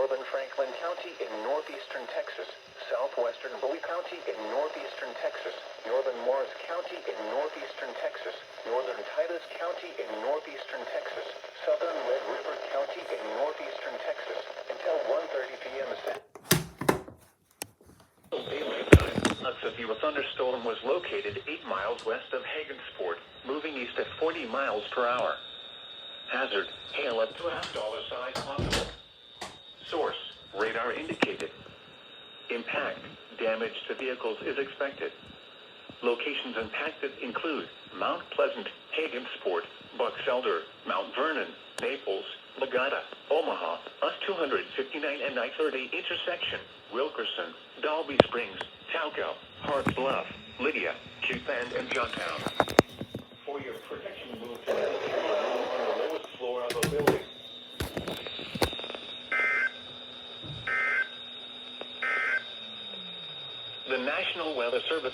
northern Franklin County in northeastern Texas, southwestern Bowie County in northeastern Texas, northern Morris County in northeastern Texas, northern Titus County in northeastern Texas, southern Red River County in northeastern Texas, until 1:30 p.m. Daylight time. A severe thunderstorm was located 8 miles west of Hagensport, moving east at 40 miles per hour. Hazard, hail up to $half size possible. Source, radar indicated. Impact, damage to vehicles is expected. Locations impacted include Mount Pleasant, Hagensport, Bucks Elder, Mount Vernon, Naples, Legata, Omaha, US 259 and I-30 intersection, Wilkerson, Dalby Springs, Talco, Hart Bluff, Lydia, Q-Bend, and Johntown. For your protection, move to on the lowest floor of a building. The National Weather Service